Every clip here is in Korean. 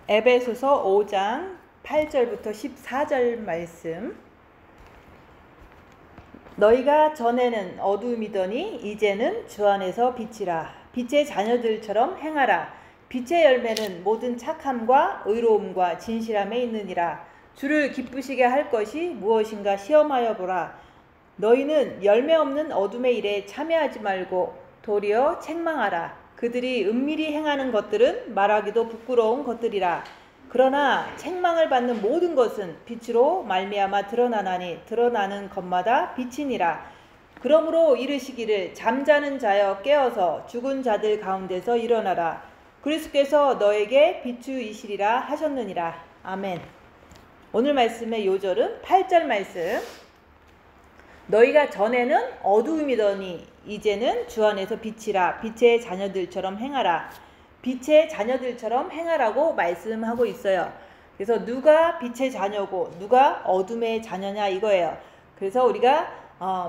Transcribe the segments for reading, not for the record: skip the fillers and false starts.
에베소서 5장 8절부터 14절 말씀. 너희가 전에는 어두움이더니 이제는 주 안에서 빛이라. 빛의 자녀들처럼 행하라. 빛의 열매는 모든 착함과 의로움과 진실함에 있느니라. 주를 기쁘시게 할 것이 무엇인가 시험하여 보라. 너희는 열매 없는 어둠의 일에 참여하지 말고 도리어 책망하라. 그들이 은밀히 행하는 것들은 말하기도 부끄러운 것들이라. 그러나 책망을 받는 모든 것은 빛으로 말미암아 드러나나니 드러나는 것마다 빛이니라. 그러므로 이르시기를 잠자는 자여 깨어서 죽은 자들 가운데서 일어나라. 그리스도께서 너에게 비추이시리라 하셨느니라. 아멘. 오늘 말씀의 요절은 8절 말씀. 너희가 전에는 어두움이더니 이제는 주 안에서 빛이라. 빛의 자녀들처럼 행하라. 빛의 자녀들처럼 행하라고 말씀하고 있어요. 그래서 누가 빛의 자녀고 누가 어둠의 자녀냐 이거예요. 그래서 우리가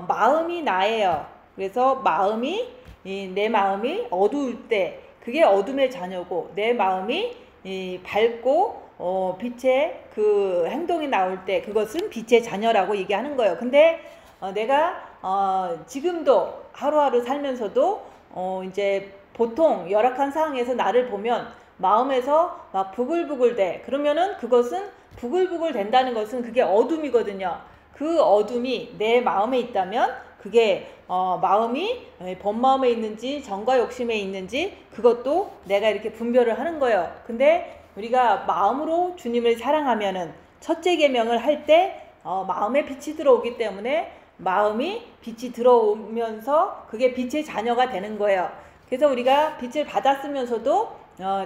마음이 나예요. 그래서 내 마음이 어두울 때 그게 어둠의 자녀고, 내 마음이 밝고 빛의 그 행동이 나올 때 그것은 빛의 자녀라고 얘기하는 거예요. 근데 내가 지금도 하루하루 살면서도 이제 보통 열악한 상황에서 나를 보면 마음에서 막 부글부글 돼. 그러면은 그것은 부글부글 된다는 것은 그게 어둠이거든요. 그 어둠이 내 마음에 있다면 그게 마음이 본마음에 있는지 정과 욕심에 있는지 그것도 내가 이렇게 분별을 하는 거예요. 근데 우리가 마음으로 주님을 사랑하면은 첫째 계명을 할 때 마음에 빛이 들어오기 때문에 마음이 빛이 들어오면서 그게 빛의 자녀가 되는 거예요. 그래서 우리가 빛을 받았으면서도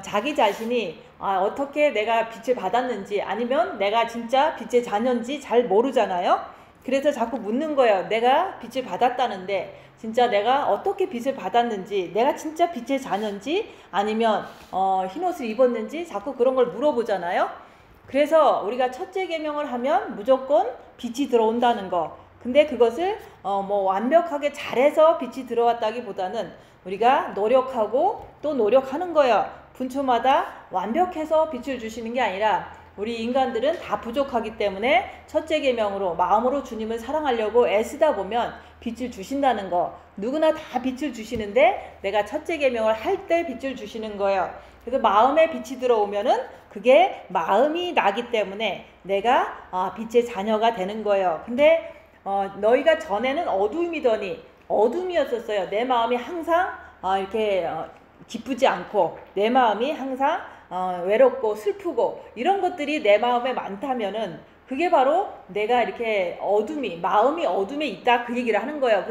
자기 자신이 어떻게 내가 빛을 받았는지 아니면 내가 진짜 빛의 자녀인지 잘 모르잖아요. 그래서 자꾸 묻는 거예요. 내가 빛을 받았다는데 진짜 내가 어떻게 빛을 받았는지, 내가 진짜 빛의 자녀인지 아니면 흰옷을 입었는지 자꾸 그런 걸 물어보잖아요. 그래서 우리가 첫째 계명을 하면 무조건 빛이 들어온다는 거. 근데 그것을 완벽하게 잘해서 빛이 들어왔다기보다는 우리가 노력하고 또 노력하는 거예요. 분초마다 완벽해서 빛을 주시는 게 아니라 우리 인간들은 다 부족하기 때문에 첫째 계명으로 마음으로 주님을 사랑하려고 애쓰다 보면 빛을 주신다는 거. 누구나 다 빛을 주시는데 내가 첫째 계명을 할 때 빛을 주시는 거예요. 그래서 마음에 빛이 들어오면은 그게 마음이 나기 때문에 내가 빛의 자녀가 되는 거예요. 근데 너희가 전에는 어둠이더니 어둠이었었어요. 내 마음이 항상 이렇게 기쁘지 않고 내 마음이 항상 외롭고 슬프고 이런 것들이 내 마음에 많다면은 그게 바로 내가 이렇게 마음이 어둠에 있다 그 얘기를 하는 거예요.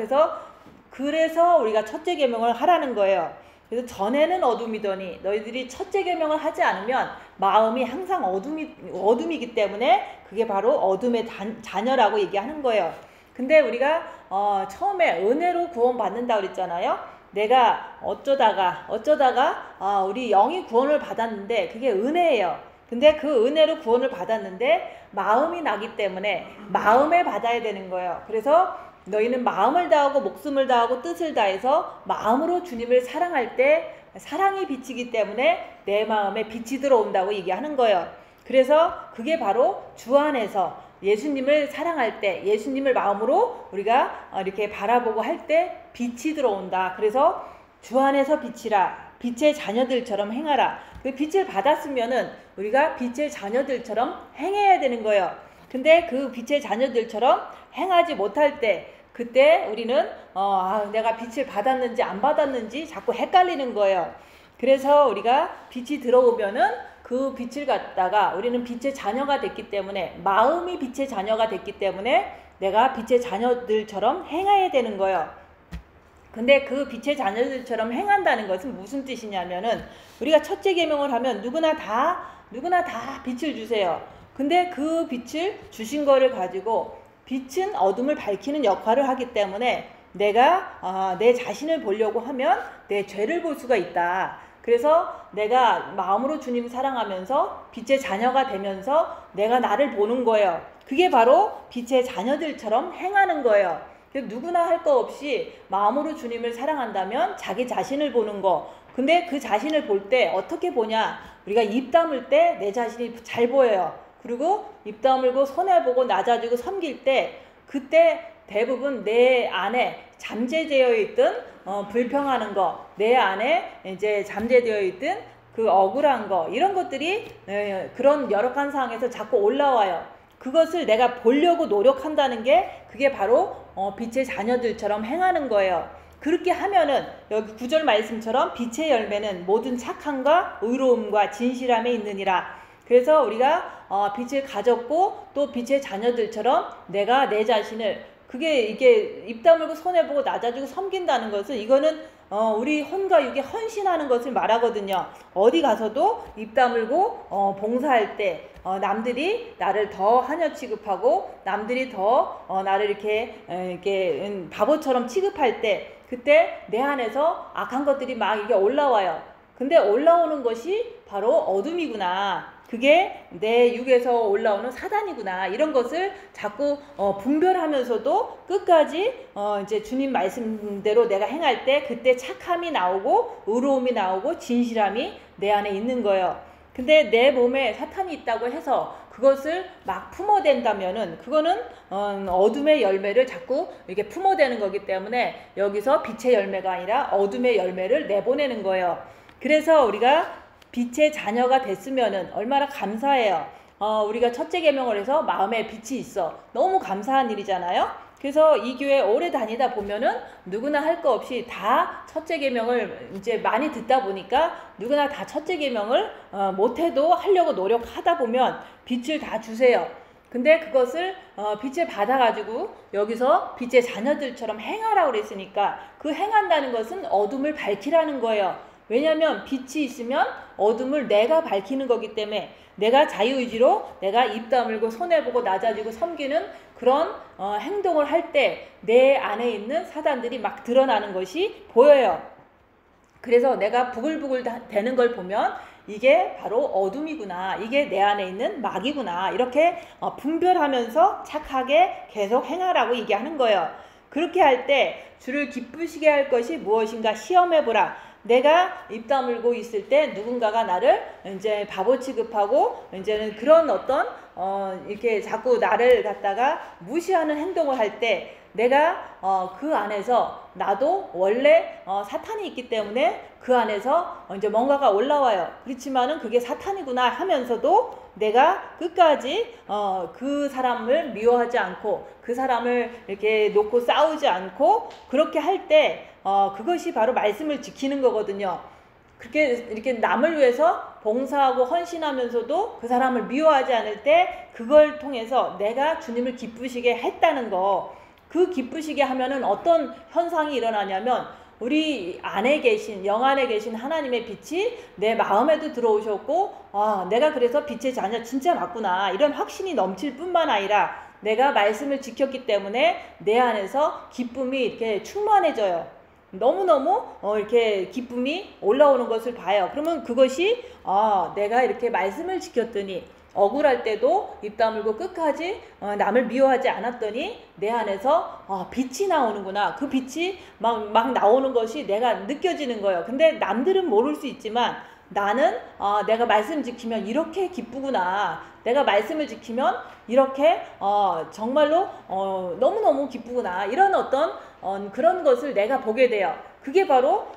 그래서 우리가 첫째 계명을 하라는 거예요. 그래서 전에는 어둠이더니 너희들이 첫째 계명을 하지 않으면 마음이 항상 어둠이기 때문에 그게 바로 어둠의 자녀라고 얘기하는 거예요. 근데 우리가 처음에 은혜로 구원받는다 그랬잖아요. 내가 어쩌다가 우리 영이 구원을 받았는데 그게 은혜예요. 근데 그 은혜로 구원을 받았는데 마음이 나기 때문에 마음에 받아야 되는 거예요. 그래서 너희는 마음을 다하고 목숨을 다하고 뜻을 다해서 마음으로 주님을 사랑할 때 사랑이 빛이기 때문에 내 마음에 빛이 들어온다고 얘기하는 거예요. 그래서 그게 바로 주 안에서 예수님을 사랑할 때, 예수님을 마음으로 우리가 이렇게 바라보고 할 때 빛이 들어온다. 그래서 주 안에서 빛이라. 빛의 자녀들처럼 행하라. 그 빛을 받았으면은 우리가 빛의 자녀들처럼 행해야 되는 거예요. 근데 그 빛의 자녀들처럼 행하지 못할 때 그때 우리는 내가 빛을 받았는지 안 받았는지 자꾸 헷갈리는 거예요. 그래서 우리가 빛이 들어오면은 그 빛을 갖다가 우리는 빛의 자녀가 됐기 때문에 마음이 빛의 자녀가 됐기 때문에 내가 빛의 자녀들처럼 행해야 되는 거예요. 근데 그 빛의 자녀들처럼 행한다는 것은 무슨 뜻이냐면은 우리가 첫째 계명을 하면 누구나 다 빛을 주세요. 근데 그 빛을 주신 거를 가지고 빛은 어둠을 밝히는 역할을 하기 때문에 내가 내 자신을 보려고 하면 내 죄를 볼 수가 있다. 그래서 내가 마음으로 주님 사랑하면서 빛의 자녀가 되면서 내가 나를 보는 거예요. 그게 바로 빛의 자녀들처럼 행하는 거예요. 누구나 할 거 없이 마음으로 주님을 사랑한다면 자기 자신을 보는 거, 근데 그 자신을 볼 때 어떻게 보냐? 우리가 입 다물 때 내 자신이 잘 보여요. 그리고 입 다물고 손해보고 낮아지고 섬길 때 그때 대부분 내 안에 잠재되어 있던 불평하는 거, 내 안에 이제 잠재되어 있던 그 억울한 거, 이런 것들이 그런 열악한 상황에서 자꾸 올라와요. 그것을 내가 보려고 노력한다는 게 그게 바로 빛의 자녀들처럼 행하는 거예요. 그렇게 하면은 여기 9절 말씀처럼 빛의 열매는 모든 착함과 의로움과 진실함에 있느니라. 그래서 우리가 빛을 가졌고 또 빛의 자녀들처럼 내가 내 자신을 이게 입 다물고 손해보고 낮아지고 섬긴다는 것은 이거는 우리 혼과 육에 헌신하는 것을 말하거든요. 어디 가서도 입 다물고 봉사할 때 남들이 나를 더 하녀 취급하고 남들이 더 나를 이렇게 바보처럼 취급할 때 그때 내 안에서 악한 것들이 막 이게 올라와요. 근데 올라오는 것이 바로 어둠이구나. 그게 내 육에서 올라오는 사단이구나. 이런 것을 자꾸 분별하면서도 끝까지 이제 주님 말씀대로 내가 행할 때 그때 착함이 나오고 의로움이 나오고 진실함이 내 안에 있는 거예요. 근데 내 몸에 사탄이 있다고 해서 그것을 막 품어댄다면은 그거는 어둠의 열매를 자꾸 이렇게 품어대는 거기 때문에 여기서 빛의 열매가 아니라 어둠의 열매를 내보내는 거예요. 그래서 우리가 빛의 자녀가 됐으면은 얼마나 감사해요. 우리가 첫째 계명을 해서 마음에 빛이 있어. 너무 감사한 일이잖아요. 그래서 이 교회 오래 다니다 보면은 누구나 할 거 없이 다 첫째 계명을 이제 많이 듣다 보니까 누구나 다 첫째 계명을 못해도 하려고 노력하다 보면 빛을 다 주세요. 근데 그것을 빛을 받아가지고 여기서 빛의 자녀들처럼 행하라고 그랬으니까 그 행한다는 것은 어둠을 밝히라는 거예요. 왜냐하면 빛이 있으면 어둠을 내가 밝히는 거기 때문에 내가 자유의지로 내가 입 다물고 손해보고 낮아지고 섬기는 그런 행동을 할 때 내 안에 있는 사단들이 막 드러나는 것이 보여요. 그래서 내가 부글부글 되는 걸 보면 이게 바로 어둠이구나. 이게 내 안에 있는 마귀구나. 이렇게 분별하면서 착하게 계속 행하라고 얘기하는 거예요. 그렇게 할 때 주를 기쁘시게 할 것이 무엇인가 시험해보라. 내가 입 다물고 있을 때 누군가가 나를 이제 바보 취급하고 이제는 그런 어떤 이렇게 자꾸 나를 갖다가 무시하는 행동을 할 때 내가 그 안에서 나도 원래 사탄이 있기 때문에 그 안에서 이제 뭔가가 올라와요. 그렇지만은 그게 사탄이구나 하면서도 내가 끝까지 그 사람을 미워하지 않고 그 사람을 이렇게 놓고 싸우지 않고 그렇게 할 때 그것이 바로 말씀을 지키는 거거든요. 그렇게 이렇게 남을 위해서 봉사하고 헌신하면서도 그 사람을 미워하지 않을 때 그걸 통해서 내가 주님을 기쁘시게 했다는 거. 그 기쁘시게 하면은 어떤 현상이 일어나냐면 우리 안에 계신 영 안에 계신 하나님의 빛이 내 마음에도 들어오셨고 내가 그래서 빛의 자녀 진짜 맞구나 이런 확신이 넘칠 뿐만 아니라 내가 말씀을 지켰기 때문에 내 안에서 기쁨이 이렇게 충만해져요. 너무너무 이렇게 기쁨이 올라오는 것을 봐요. 그러면 그것이 내가 이렇게 말씀을 지켰더니 억울할 때도 입 다물고 끝까지 남을 미워하지 않았더니 내 안에서 빛이 나오는구나. 그 빛이 막 나오는 것이 내가 느껴지는 거예요. 근데 남들은 모를 수 있지만 나는 내가 말씀 지키면 이렇게 기쁘구나. 내가 말씀을 지키면 이렇게 정말로 너무너무 기쁘구나. 이런 어떤 그런 것을 내가 보게 돼요. 그게 바로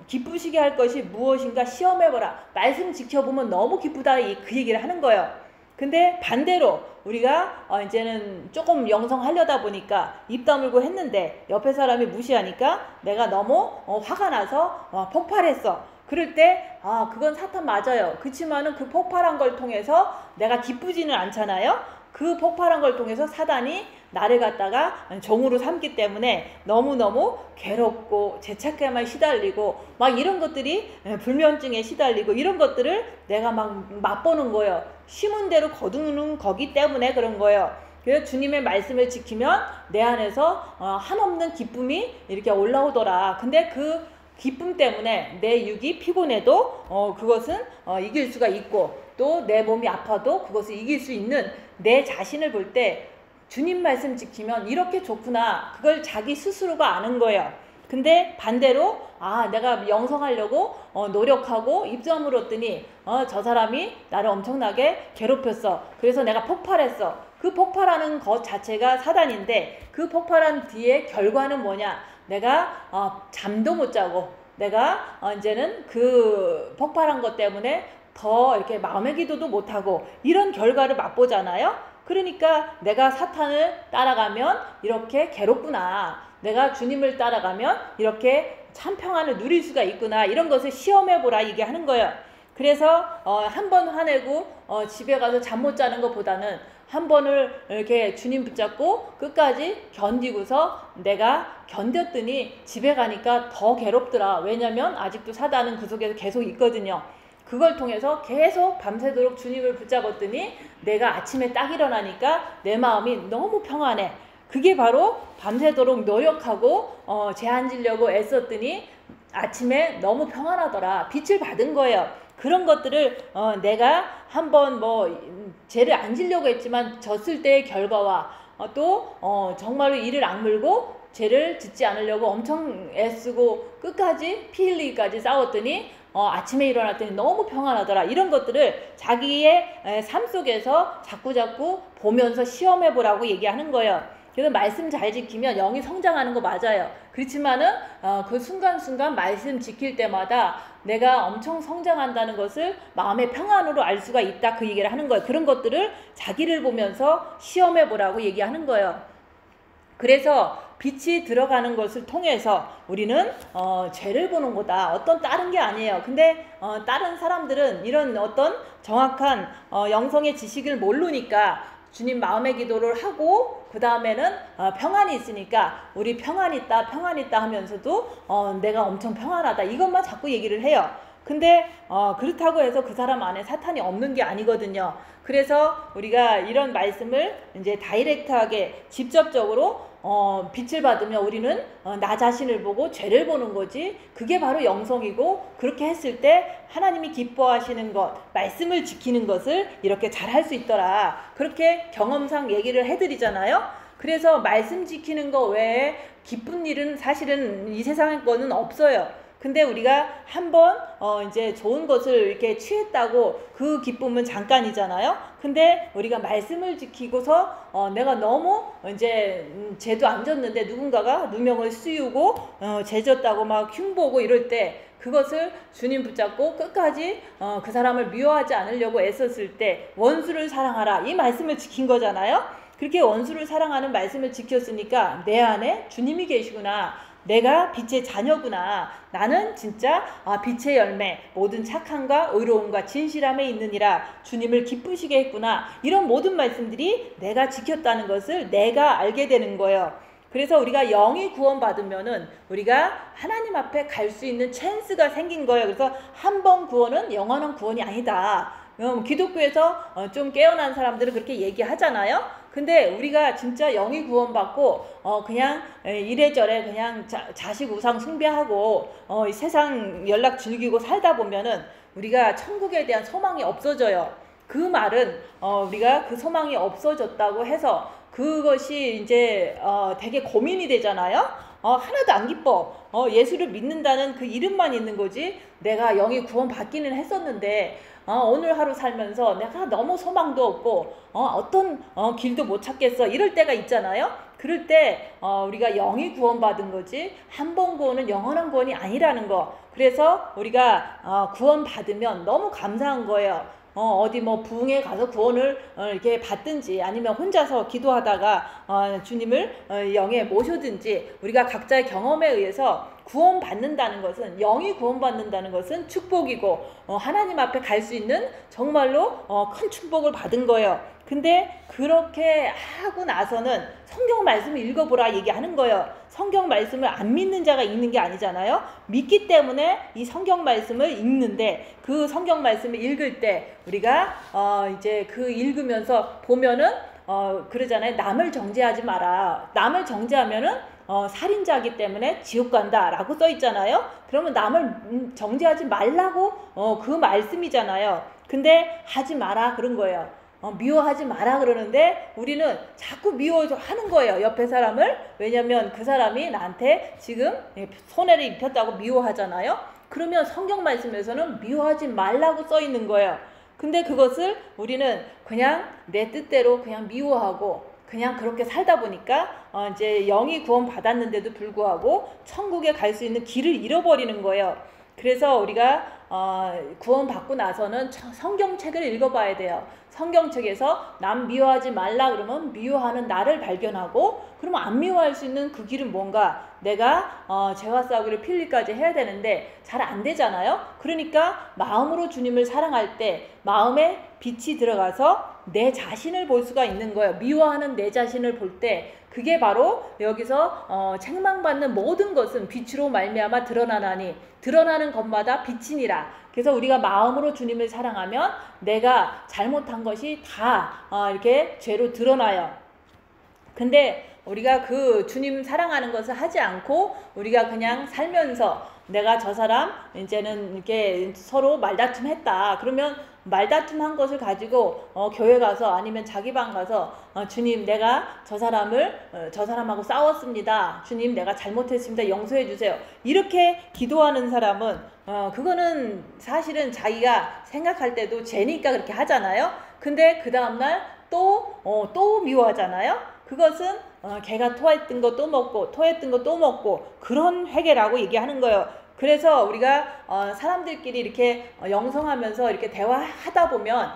기쁘시게 할 것이 무엇인가 시험해보라. 말씀 지켜보면 너무 기쁘다 그 얘기를 하는 거예요. 근데 반대로 우리가 이제는 조금 영성하려다 보니까 입 다물고 했는데 옆에 사람이 무시하니까 내가 너무 화가 나서 폭발했어. 그럴 때 그건 사탄 맞아요. 그렇지만은 그 폭발한 걸 통해서 내가 기쁘지는 않잖아요. 그 폭발한 걸 통해서 사단이 나를 갖다가 종으로 삼기 때문에 너무너무 괴롭고 죄책감에 시달리고 막 이런 것들이 불면증에 시달리고 이런 것들을 내가 막 맛보는 거예요. 심은 대로 거두는 거기 때문에 그런 거예요. 그래서 주님의 말씀을 지키면 내 안에서 한없는 기쁨이 이렇게 올라오더라. 근데 그 기쁨 때문에 내 육이 피곤해도 그것은 이길 수가 있고 또 내 몸이 아파도 그것을 이길 수 있는 내 자신을 볼 때 주님 말씀 지키면 이렇게 좋구나. 그걸 자기 스스로가 아는 거예요. 근데 반대로 내가 영성하려고 노력하고 입점을 얻더니 저 사람이 나를 엄청나게 괴롭혔어. 그래서 내가 폭발했어. 그 폭발하는 것 자체가 사단인데 그 폭발한 뒤에 결과는 뭐냐? 내가 잠도 못 자고 내가 이제는 그 폭발한 것 때문에 더 이렇게 마음의 기도도 못하고 이런 결과를 맛보잖아요. 그러니까 내가 사탄을 따라가면 이렇게 괴롭구나. 내가 주님을 따라가면 이렇게 참 평안을 누릴 수가 있구나. 이런 것을 시험해보라 얘기하는 거예요. 그래서 한 번 화내고 집에 가서 잠 못 자는 것보다는 한 번을 이렇게 주님 붙잡고 끝까지 견디고서 내가 견뎠더니 집에 가니까 더 괴롭더라. 왜냐면 아직도 사단은 그 속에서 계속 있거든요. 그걸 통해서 계속 밤새도록 주님을 붙잡았더니 내가 아침에 딱 일어나니까 내 마음이 너무 평안해. 그게 바로 밤새도록 노력하고 제 앉으려고 애썼더니 아침에 너무 평안하더라. 빛을 받은 거예요. 그런 것들을 내가 한번 죄를 안 지려고 했지만 졌을 때의 결과와 또 정말로 이를 악물고 죄를 짓지 않으려고 엄청 애쓰고 끝까지 피 흘리기까지 싸웠더니 아침에 일어났더니 너무 평안하더라. 이런 것들을 자기의 삶 속에서 자꾸자꾸 보면서 시험해보라고 얘기하는 거예요. 그래서 말씀 잘 지키면 영이 성장하는 거 맞아요. 그렇지만은 그 순간순간 말씀 지킬 때마다 내가 엄청 성장한다는 것을 마음의 평안으로 알 수가 있다. 그 얘기를 하는 거예요. 그런 것들을 자기를 보면서 시험해보라고 얘기하는 거예요. 그래서 빛이 들어가는 것을 통해서 우리는 죄를 보는 거다. 어떤 다른 게 아니에요. 근데 다른 사람들은 이런 어떤 정확한 영성의 지식을 모르니까 주님 마음의 기도를 하고 그 다음에는 평안이 있으니까 우리 평안 있다 하면서도 내가 엄청 평안하다 이것만 자꾸 얘기를 해요. 근데 그렇다고 해서 그 사람 안에 사탄이 없는 게 아니거든요. 그래서 우리가 이런 말씀을 이제 다이렉트하게 직접적으로 빛을 받으면 우리는 나 자신을 보고 죄를 보는 거지. 그게 바로 영성이고 그렇게 했을 때 하나님이 기뻐하시는 것, 말씀을 지키는 것을 이렇게 잘 할 수 있더라. 그렇게 경험상 얘기를 해드리잖아요. 그래서 말씀 지키는 거 외에 기쁜 일은 사실은 이 세상의 거는 없어요. 근데 우리가 한번 이제 좋은 것을 이렇게 취했다고 그 기쁨은 잠깐이잖아요. 근데 우리가 말씀을 지키고서 내가 너무 이제 죄도 안 졌는데 누군가가 누명을 씌우고 죄 졌다고 막 흉보고 이럴 때 그것을 주님 붙잡고 끝까지 그 사람을 미워하지 않으려고 애썼을 때 원수를 사랑하라 이 말씀을 지킨 거잖아요. 그렇게 원수를 사랑하는 말씀을 지켰으니까 내 안에 주님이 계시구나. 내가 빛의 자녀구나. 나는 진짜 빛의 열매 모든 착함과 의로움과 진실함에 있느니라. 주님을 기쁘시게 했구나. 이런 모든 말씀들이 내가 지켰다는 것을 내가 알게 되는 거예요. 그래서 우리가 영이 구원받으면은 우리가 하나님 앞에 갈 수 있는 찬스가 생긴 거예요. 그래서 한 번 구원은 영원한 구원이 아니다. 기독교에서 좀 깨어난 사람들은 그렇게 얘기하잖아요. 근데 우리가 진짜 영이 구원받고 그냥 이래저래 그냥 자식 우상 숭배하고 세상 연락 즐기고 살다 보면은 우리가 천국에 대한 소망이 없어져요. 그 말은 우리가 그 소망이 없어졌다고 해서 그것이 이제 되게 고민이 되잖아요. 하나도 안 기뻐. 예수를 믿는다는 그 이름만 있는 거지. 내가 영이 구원받기는 했었는데 오늘 하루 살면서 내가 너무 소망도 없고 어떤 길도 못 찾겠어. 이럴 때가 있잖아요. 그럴 때 우리가 영이 구원받은 거지 한 번 구원은 영원한 구원이 아니라는 거. 그래서 우리가 구원받으면 너무 감사한 거예요. 어디 부흥에 가서 구원을 이렇게 받든지 아니면 혼자서 기도하다가 주님을 영에 모셔든지 우리가 각자의 경험에 의해서 구원받는다는 것은 영이 구원받는다는 것은 축복이고 하나님 앞에 갈 수 있는 정말로 큰 축복을 받은 거예요. 근데 그렇게 하고 나서는 성경 말씀을 읽어보라 얘기하는 거예요. 성경 말씀을 안 믿는 자가 읽는 게 아니잖아요. 믿기 때문에 이 성경 말씀을 읽는데 그 성경 말씀을 읽을 때 우리가 이제 그 읽으면서 보면은 그러잖아요. 남을 정죄하지 마라. 남을 정죄하면은 살인자이기 때문에 지옥 간다 라고 써 있잖아요. 그러면 남을 정죄하지 말라고 그 말씀이잖아요. 근데 하지 마라 그런 거예요. 미워하지 마라 그러는데 우리는 자꾸 미워하는 거예요. 옆에 사람을. 왜냐면 그 사람이 나한테 지금 손해를 입혔다고 미워하잖아요. 그러면 성경 말씀에서는 미워하지 말라고 써 있는 거예요. 근데 그것을 우리는 그냥 내 뜻대로 그냥 미워하고 그냥 그렇게 살다 보니까 이제 영이 구원 받았는데도 불구하고 천국에 갈 수 있는 길을 잃어버리는 거예요. 그래서 우리가 구원 받고 나서는 성경책을 읽어봐야 돼요. 성경책에서 남 미워하지 말라 그러면 미워하는 나를 발견하고, 그러면 안 미워할 수 있는 그 길은 뭔가, 내가 죄와 싸우기를 필리까지 해야 되는데 잘 안 되잖아요. 그러니까 마음으로 주님을 사랑할 때 마음에 빛이 들어가서 내 자신을 볼 수가 있는 거예요. 미워하는 내 자신을 볼 때 그게 바로 여기서 책망받는 모든 것은 빛으로 말미암아 드러나나니 드러나는 것마다 빛이니라. 그래서 우리가 마음으로 주님을 사랑하면 내가 잘못한 것이 다 이렇게 죄로 드러나요. 근데 우리가 그 주님 사랑하는 것을 하지 않고 우리가 그냥 살면서 내가 저 사람 이제는 이렇게 서로 말다툼 했다. 그러면 말다툼 한 것을 가지고 교회 가서 아니면 자기 방 가서 주님 내가 저 사람하고 싸웠습니다. 주님 내가 잘못했습니다. 용서해 주세요. 이렇게 기도하는 사람은 그거는 사실은 자기가 생각할 때도 죄니까 그렇게 하잖아요. 근데 그 다음날 또 미워하잖아요. 그것은 걔가 토했던 거 또 먹고 토했던 거 또 먹고 그런 회개라고 얘기하는 거예요. 그래서 우리가 사람들끼리 이렇게 영성하면서 이렇게 대화하다 보면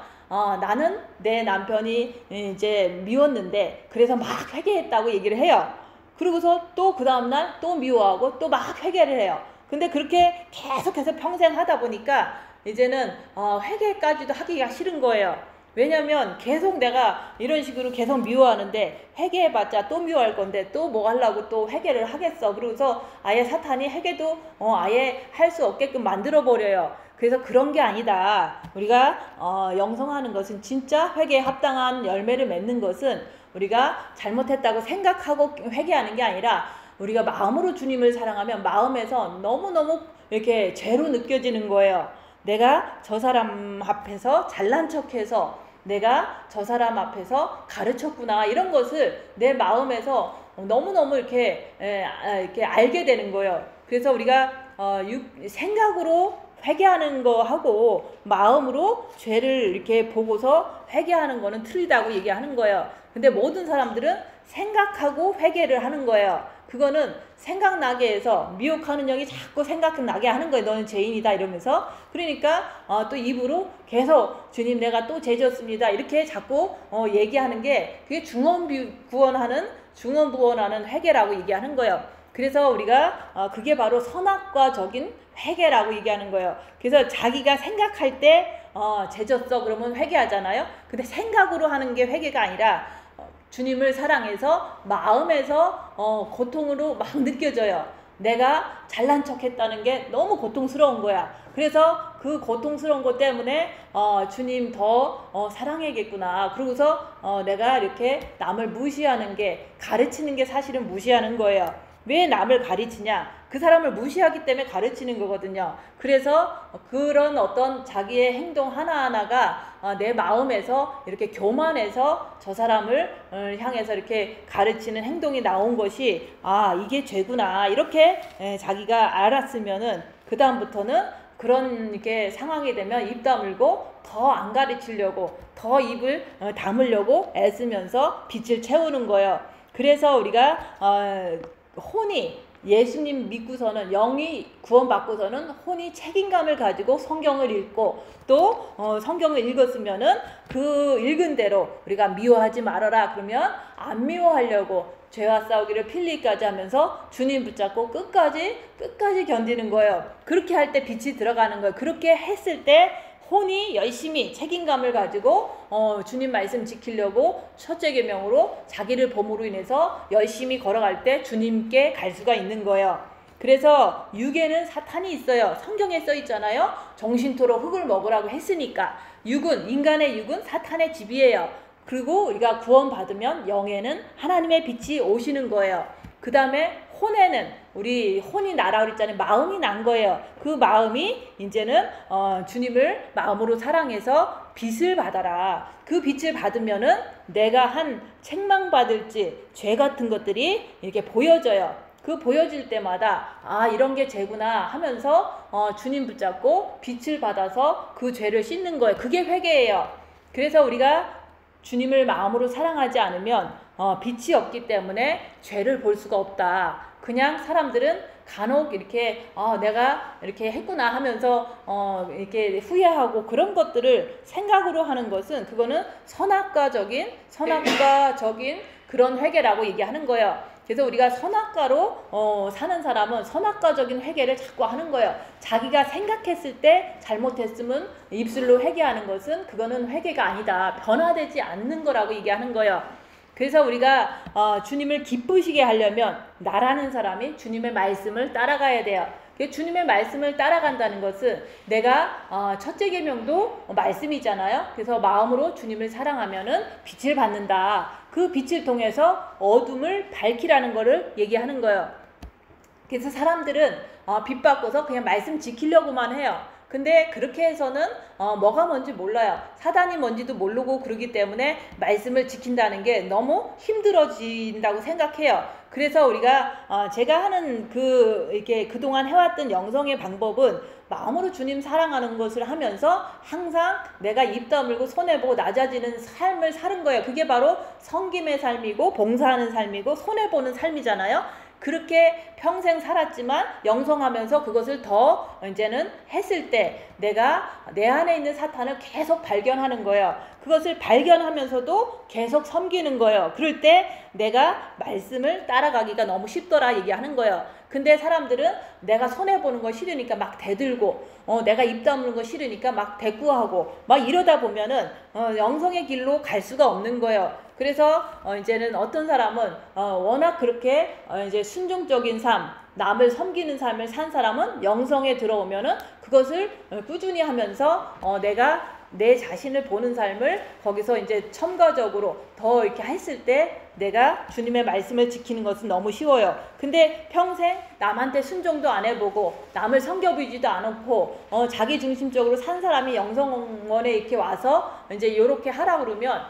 나는 내 남편이 이제 미웠는데 그래서 막 회개했다고 얘기를 해요. 그러고서 또 그 다음날 또 미워하고 또 막 회개를 해요. 근데 그렇게 계속해서 평생 하다 보니까 이제는 회개까지도 하기가 싫은 거예요. 왜냐면 계속 내가 이런 식으로 계속 미워하는데 회개해봤자 또 미워할 건데 또 뭐 하려고 또 회개를 하겠어. 그러고서 아예 사탄이 회개도 아예 할 수 없게끔 만들어버려요. 그래서 그런 게 아니다. 우리가 영성하는 것은 진짜 회개에 합당한 열매를 맺는 것은 우리가 잘못했다고 생각하고 회개하는 게 아니라 우리가 마음으로 주님을 사랑하면 마음에서 너무너무 이렇게 죄로 느껴지는 거예요. 내가 저 사람 앞에서 잘난 척해서 내가 저 사람 앞에서 가르쳤구나, 이런 것을 내 마음에서 너무너무 이렇게 알게 되는 거예요. 그래서 우리가 생각으로 회개하는 거 하고 마음으로 죄를 이렇게 보고서 회개하는 거는 틀리다고 얘기하는 거예요. 근데 모든 사람들은 생각하고 회개를 하는 거예요. 그거는 생각나게 해서 미혹하는 영이 자꾸 생각나게 하는 거예요. 너는 죄인이다 이러면서. 그러니까 또 입으로 계속 주님 내가 또 죄 지었습니다 이렇게 자꾸 얘기하는 게 그게 중언부원하는 회개라고 얘기하는 거예요. 그래서 우리가 그게 바로 선악과적인 회개라고 얘기하는 거예요. 그래서 자기가 생각할 때 죄 졌어 그러면 회개하잖아요. 근데 생각으로 하는 게 회개가 아니라 주님을 사랑해서 마음에서 고통으로 막 느껴져요. 내가 잘난 척했다는 게 너무 고통스러운 거야. 그래서 그 고통스러운 것 때문에 주님 더 사랑해야겠구나. 그러고서 내가 이렇게 남을 무시하는 게, 가르치는 게 사실은 무시하는 거예요. 왜 남을 가르치냐? 그 사람을 무시하기 때문에 가르치는 거거든요. 그래서 그런 어떤 자기의 행동 하나하나가 내 마음에서 이렇게 교만해서 저 사람을 향해서 이렇게 가르치는 행동이 나온 것이 이게 죄구나 이렇게 자기가 알았으면은 그 다음부터는 그런 이렇게 상황이 되면 입 다물고 더 안 가르치려고 더 입을 다물려고 애쓰면서 빛을 채우는 거예요. 그래서 우리가 혼이 예수님 믿고서는, 영이 구원받고서는 혼이 책임감을 가지고 성경을 읽고 또 성경을 읽었으면은 그 읽은 대로 우리가 미워하지 말아라 그러면 안 미워하려고 죄와 싸우기를 필리까지 하면서 주님 붙잡고 끝까지 견디는 거예요. 그렇게 할 때 빛이 들어가는 거예요. 그렇게 했을 때 혼이 열심히 책임감을 가지고 주님 말씀 지키려고 첫째 계명으로 자기를 범으로 인해서 열심히 걸어갈 때 주님께 갈 수가 있는 거예요. 그래서 육에는 사탄이 있어요. 성경에 써 있잖아요. 정신토록 흙을 먹으라고 했으니까. 인간의 육은 사탄의 집이에요. 그리고 우리가 구원받으면 영에는 하나님의 빛이 오시는 거예요. 그 다음에 혼에는 우리 혼이 나라 그랬잖아요. 마음이 난 거예요. 그 마음이 이제는 주님을 마음으로 사랑해서 빛을 받아라. 그 빛을 받으면은 내가 한 책망받을지 죄 같은 것들이 이렇게 보여져요. 그 보여질 때마다 아 이런 게 죄구나 하면서 주님 붙잡고 빛을 받아서 그 죄를 씻는 거예요. 그게 회개예요. 그래서 우리가 주님을 마음으로 사랑하지 않으면 빛이 없기 때문에 죄를 볼 수가 없다. 그냥 사람들은 간혹 이렇게 내가 이렇게 했구나 하면서 이렇게 후회하고 그런 것들을 생각으로 하는 것은 그거는 선악과적인 그런 회개라고 얘기하는 거예요. 그래서 우리가 선악과로 사는 사람은 선악과적인 회개를 자꾸 하는 거예요. 자기가 생각했을 때 잘못했으면 입술로 회개하는 것은 그거는 회개가 아니다. 변화되지 않는 거라고 얘기하는 거예요. 그래서 우리가 주님을 기쁘시게 하려면 나라는 사람이 주님의 말씀을 따라가야 돼요. 주님의 말씀을 따라간다는 것은 내가 첫째 계명도 말씀이잖아요. 그래서 마음으로 주님을 사랑하면은 빛을 받는다. 그 빛을 통해서 어둠을 밝히라는 것을 얘기하는 거예요. 그래서 사람들은 빛 받고서 그냥 말씀 지키려고만 해요. 근데 그렇게 해서는 뭐가 뭔지 몰라요. 사단이 뭔지도 모르고 그러기 때문에 말씀을 지킨다는 게 너무 힘들어진다고 생각해요. 그래서 우리가 제가 하는 이렇게 그동안 해왔던 영성의 방법은 마음으로 주님 사랑하는 것을 하면서 항상 내가 입 다물고 손해보고 낮아지는 삶을 사는 거예요. 그게 바로 섬김의 삶이고 봉사하는 삶이고 손해보는 삶이잖아요. 그렇게 평생 살았지만 영성하면서 그것을 더 이제는 했을 때 내가 내 안에 있는 사탄을 계속 발견하는 거예요. 그것을 발견하면서도 계속 섬기는 거예요. 그럴 때 내가 말씀을 따라가기가 너무 쉽더라 얘기하는 거예요. 근데 사람들은 내가 손해보는 거 싫으니까 막 대들고 내가 입 다무는 거 싫으니까 막 대꾸하고 막 이러다 보면은 영성의 길로 갈 수가 없는 거예요. 그래서 이제는 어떤 사람은 워낙 그렇게 이제 순종적인 삶, 남을 섬기는 삶을 산 사람은 영성에 들어오면은 그것을 꾸준히 하면서 내가 내 자신을 보는 삶을 거기서 이제 첨가적으로 더 이렇게 했을 때 내가 주님의 말씀을 지키는 것은 너무 쉬워요. 근데 평생 남한테 순종도 안 해보고 남을 섬겨보지도 않고 자기 중심적으로 산 사람이 영성원에 이렇게 와서 이제 이렇게 하라 그러면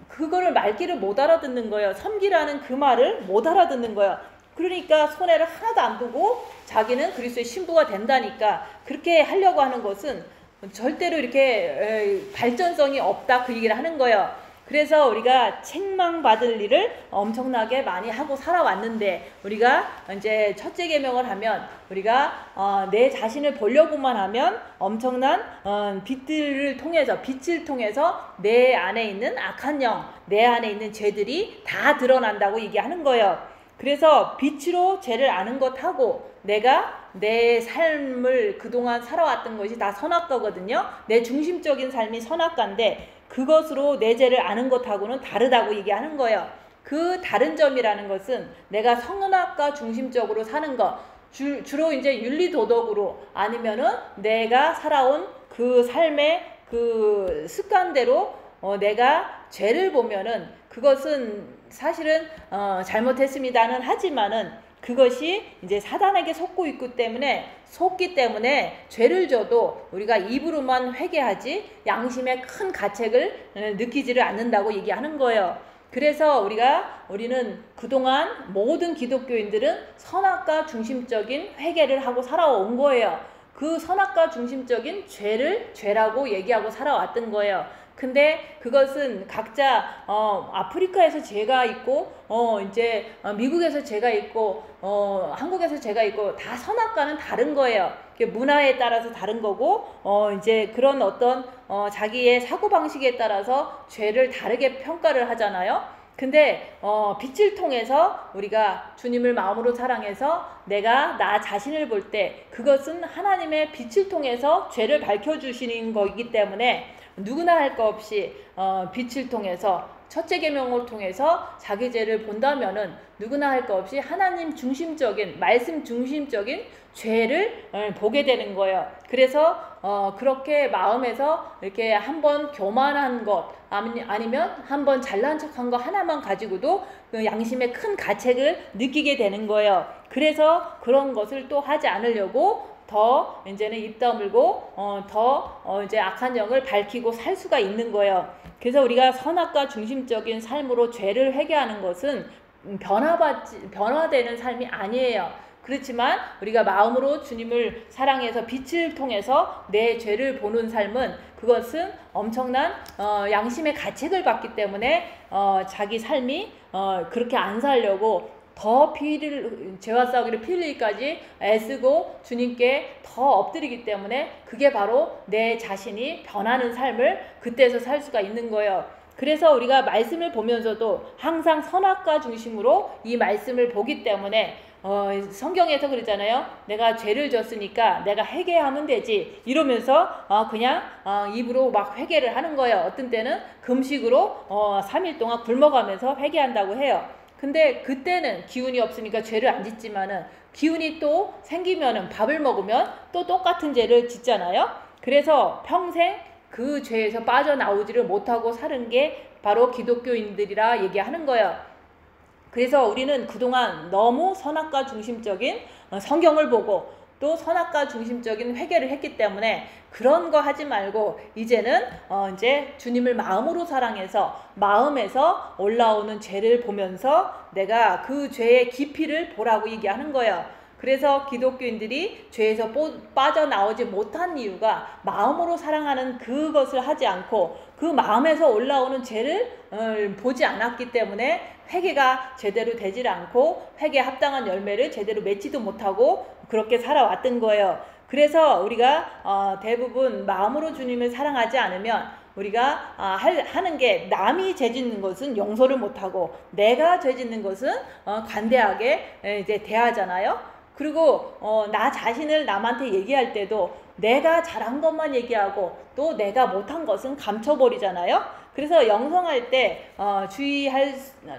그거를 말귀를 못 알아듣는 거예요. 섬기라는 그 말을 못 알아듣는 거예요. 그러니까 손해를 하나도 안 보고 자기는 그리스도의 신부가 된다니까 그렇게 하려고 하는 것은 절대로 이렇게 발전성이 없다 그 얘기를 하는 거예요. 그래서 우리가 책망받을 일을 엄청나게 많이 하고 살아왔는데 우리가 이제 첫째 계명을 하면 우리가 내 자신을 보려고만 하면 엄청난 빛을 통해서 내 안에 있는 악한 영, 내 안에 있는 죄들이 다 드러난다고 얘기하는 거예요. 그래서 빛으로 죄를 아는 것하고 내가 내 삶을 그동안 살아왔던 것이 다 선악과거든요. 내 중심적인 삶이 선악과인데 그것으로 내 죄를 아는 것하고는 다르다고 얘기하는 거예요. 그 다른 점이라는 것은 내가 선악과 중심적으로 사는 것, 주로 이제 윤리도덕으로 아니면은 내가 살아온 그 삶의 그 습관대로 내가 죄를 보면은 그것은 사실은 잘못했습니다는 하지만은 그것이 이제 사단에게 속기 때문에 죄를 져도 우리가 입으로만 회개하지 양심의 큰 가책을 느끼지를 않는다고 얘기하는 거예요. 그래서 우리는 그동안 모든 기독교인들은 선악과 중심적인 회개를 하고 살아온 거예요. 그 선악과 중심적인 죄라고 얘기하고 살아왔던 거예요. 근데 그것은 각자 아프리카에서 죄가 있고 이제 미국에서 죄가 있고 한국에서 죄가 있고 다 선악과는 다른 거예요. 문화에 따라서 다른 거고 이제 그런 어떤 자기의 사고방식에 따라서 죄를 다르게 평가를 하잖아요. 근데 빛을 통해서 우리가 주님을 마음으로 사랑해서 내가 나 자신을 볼 때 그것은 하나님의 빛을 통해서 죄를 밝혀주시는 거이기 때문에 누구나 할 거 없이 빛을 통해서 첫째 계명을 통해서 자기 죄를 본다면은 누구나 할 거 없이 하나님 중심적인 말씀 중심적인 죄를 보게 되는 거예요. 그래서 그렇게 마음에서 이렇게 한번 교만한 것 아니면 한번 잘난 척한 거 하나만 가지고도 그 양심의 큰 가책을 느끼게 되는 거예요. 그래서 그런 것을 또 하지 않으려고 더 이제는 입 다물고 이제 악한 영을 밝히고 살 수가 있는 거예요. 그래서 우리가 선악과 중심적인 삶으로 죄를 회개하는 것은 변화되는 삶이 아니에요. 그렇지만 우리가 마음으로 주님을 사랑해서 빛을 통해서 내 죄를 보는 삶은 그것은 엄청난 양심의 가책을 받기 때문에 자기 삶이 그렇게 안 살려고 더 죄와 싸우기를 피 흘리기까지 애쓰고 주님께 더 엎드리기 때문에 그게 바로 내 자신이 변하는 삶을 그때서 살 수가 있는 거예요. 그래서 우리가 말씀을 보면서도 항상 선악과 중심으로 이 말씀을 보기 때문에 성경에서 그러잖아요. 내가 죄를 졌으니까 내가 회개하면 되지 이러면서 그냥 입으로 막 회개를 하는 거예요. 어떤 때는 금식으로 3일 동안 굶어가면서 회개한다고 해요. 근데 그때는 기운이 없으니까 죄를 안 짓지만은 기운이 또 생기면은 밥을 먹으면 또 똑같은 죄를 짓잖아요. 그래서 평생 그 죄에서 빠져나오지를 못하고 사는 게 바로 기독교인들이라 얘기하는 거예요. 그래서 우리는 그동안 너무 선악과 중심적인 성경을 보고 또 선악과 중심적인 회개를 했기 때문에 그런 거 하지 말고 이제는 이제 주님을 마음으로 사랑해서 마음에서 올라오는 죄를 보면서 내가 그 죄의 깊이를 보라고 얘기하는 거예요. 그래서 기독교인들이 죄에서 빠져나오지 못한 이유가 마음으로 사랑하는 그것을 하지 않고 그 마음에서 올라오는 죄를 보지 않았기 때문에 회개가 제대로 되질 않고 회개에 합당한 열매를 제대로 맺지도 못하고 그렇게 살아왔던 거예요. 그래서 우리가 대부분 마음으로 주님을 사랑하지 않으면 우리가 하는 게 남이 죄 짓는 것은 용서를 못하고 내가 죄 짓는 것은 관대하게 이제 대하잖아요. 그리고 나 자신을 남한테 얘기할 때도 내가 잘한 것만 얘기하고 또 내가 못한 것은 감춰버리잖아요. 그래서 영성할 때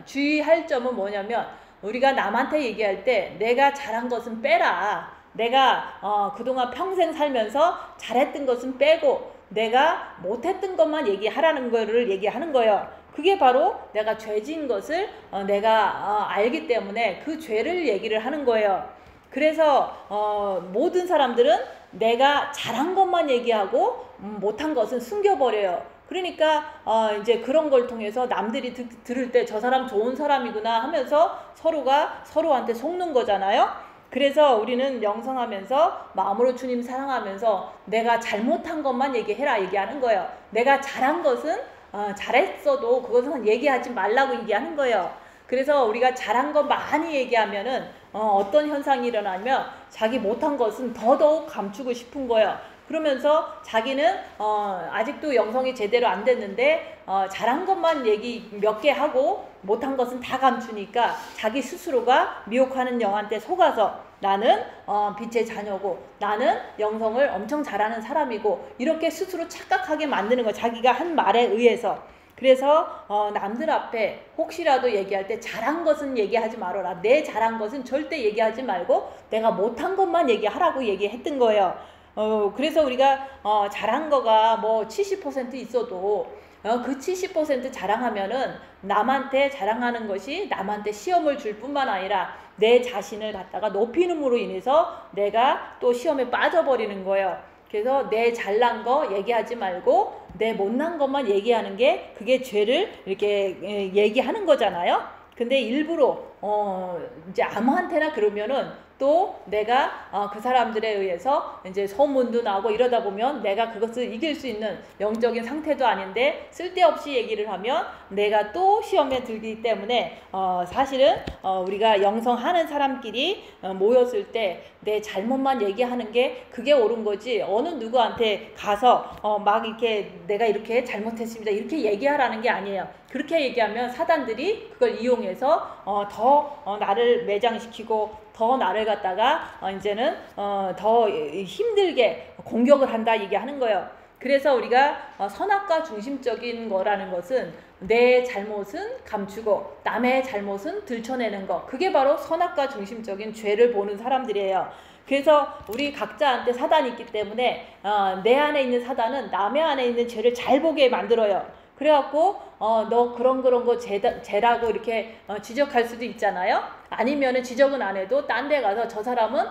주의할 점은 뭐냐면 우리가 남한테 얘기할 때 내가 잘한 것은 빼라. 내가 그동안 평생 살면서 잘했던 것은 빼고 내가 못했던 것만 얘기하라는 거를 얘기하는 거예요. 그게 바로 내가 죄 지은 것을 내가 알기 때문에 그 죄를 얘기를 하는 거예요. 그래서 모든 사람들은 내가 잘한 것만 얘기하고 못한 것은 숨겨버려요. 그러니까 이제 그런 걸 통해서 남들이 들을 때 저 사람 좋은 사람이구나 하면서 서로가 서로한테 속는 거잖아요. 그래서 우리는 영성하면서 마음으로 주님 사랑하면서 내가 잘못한 것만 얘기하는 거예요. 내가 잘한 것은 잘했어도 그것은 얘기하지 말라고 얘기하는 거예요. 그래서 우리가 잘한 거 많이 얘기하면은 어떤 현상이 일어나면 자기 못한 것은 더더욱 감추고 싶은 거예요. 그러면서 자기는 아직도 영성이 제대로 안 됐는데 잘한 것만 얘기 몇 개 하고 못한 것은 다 감추니까 자기 스스로가 미혹하는 영한테 속아서 나는 빛의 자녀고 나는 영성을 엄청 잘하는 사람이고 이렇게 스스로 착각하게 만드는 거예요. 자기가 한 말에 의해서. 그래서 남들 앞에 혹시라도 얘기할 때 잘한 것은 얘기하지 말아라. 내 잘한 것은 절대 얘기하지 말고 내가 못한 것만 얘기하라고 얘기했던 거예요. 그래서 우리가 잘한 거가 뭐 70% 있어도 그 70% 자랑하면은 남한테 자랑하는 것이 남한테 시험을 줄 뿐만 아니라 내 자신을 갖다가 높이는으로 인해서 내가 또 시험에 빠져버리는 거예요. 그래서 내 잘난 거 얘기하지 말고 내 못난 것만 얘기하는 게 그게 죄를 이렇게 얘기하는 거잖아요. 근데 일부러 이제 아무한테나 그러면은 또 내가 그 사람들에 의해서 이제 소문도 나고 이러다 보면 내가 그것을 이길 수 있는 영적인 상태도 아닌데 쓸데없이 얘기를 하면 내가 또 시험에 들기 때문에 사실은 우리가 영성하는 사람끼리 모였을 때 내 잘못만 얘기하는 게 그게 옳은 거지 어느 누구한테 가서 막 이렇게 내가 이렇게 잘못했습니다 이렇게 얘기하라는 게 아니에요. 그렇게 얘기하면 사단들이 그걸 이용해서 더 나를 매장시키고 더 나를 갖다가 이제는 더 힘들게 공격을 한다 얘기하는 거예요. 그래서 우리가 선악과 중심적인 거라는 것은 내 잘못은 감추고 남의 잘못은 들춰내는 거 그게 바로 선악과 중심적인 죄를 보는 사람들이에요. 그래서 우리 각자한테 사단이 있기 때문에 내 안에 있는 사단은 남의 안에 있는 죄를 잘 보게 만들어요. 그래갖고 너 그런 거 죄라고 이렇게 지적할 수도 있잖아요. 아니면은 지적은 안 해도 딴 데 가서 저 사람은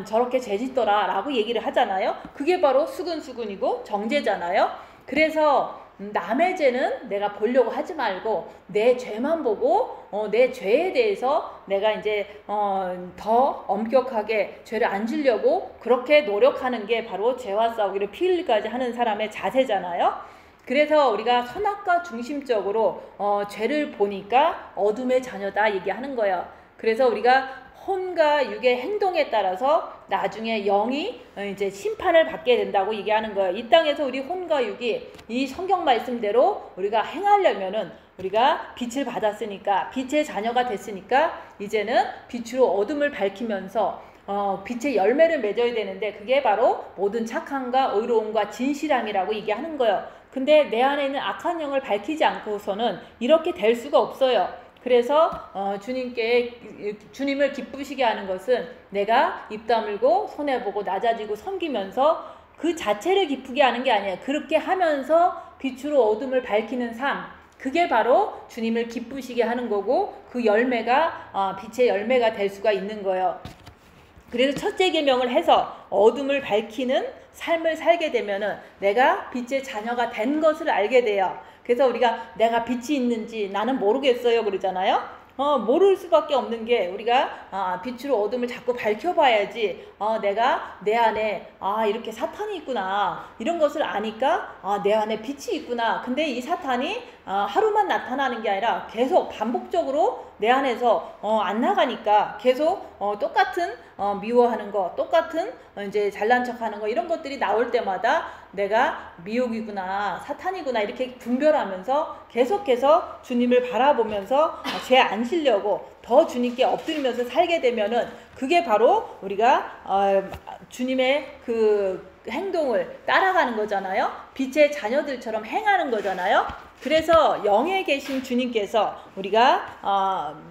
저렇게 죄짓더라 라고 얘기를 하잖아요. 그게 바로 수근수근이고 정죄잖아요. 그래서 남의 죄는 내가 보려고 하지 말고 내 죄만 보고 내 죄에 대해서 내가 이제 더 엄격하게 죄를 안 지려고 그렇게 노력하는 게 바로 죄와 싸우기를 피 흘리기까지 하는 사람의 자세잖아요. 그래서 우리가 선악과 중심적으로 죄를 보니까 어둠의 자녀다 얘기하는 거예요. 그래서 우리가 혼과 육의 행동에 따라서 나중에 영이 이제 심판을 받게 된다고 얘기하는 거예요. 이 땅에서 우리 혼과 육이 이 성경 말씀대로 우리가 행하려면은 우리가 빛을 받았으니까, 빛의 자녀가 됐으니까 이제는 빛으로 어둠을 밝히면서 빛의 열매를 맺어야 되는데, 그게 바로 모든 착함과 의로움과 진실함이라고 얘기하는 거예요. 근데 내 안에 있는 악한 영을 밝히지 않고서는 이렇게 될 수가 없어요. 그래서 주님을 기쁘시게 하는 것은 내가 입 다물고 손해보고 낮아지고 섬기면서 그 자체를 기쁘게 하는 게 아니에요. 그렇게 하면서 빛으로 어둠을 밝히는 삶, 그게 바로 주님을 기쁘시게 하는 거고, 그 열매가 빛의 열매가 될 수가 있는 거예요. 그래서 첫째 계명을 해서 어둠을 밝히는 삶을 살게 되면은 내가 빛의 자녀가 된 것을 알게 돼요. 그래서 우리가 내가 빛이 있는지 나는 모르겠어요 그러잖아요. 모를 수밖에 없는 게, 우리가 빛으로 어둠을 자꾸 밝혀봐야지 내가 내 안에 이렇게 사탄이 있구나, 이런 것을 아니까 내 안에 빛이 있구나. 근데 이 사탄이 하루만 나타나는 게 아니라 계속 반복적으로 내 안에서 안 나가니까 계속 똑같은 미워하는 거, 똑같은 이제 잘난 척하는 거, 이런 것들이 나올 때마다 내가 미혹이구나, 사탄이구나, 이렇게 분별하면서 계속해서 주님을 바라보면서 죄 안 지려고 더 주님께 엎드리면서 살게 되면은, 그게 바로 우리가 주님의 그 행동을 따라가는 거잖아요. 빛의 자녀들처럼 행하는 거잖아요. 그래서 영에 계신 주님께서 우리가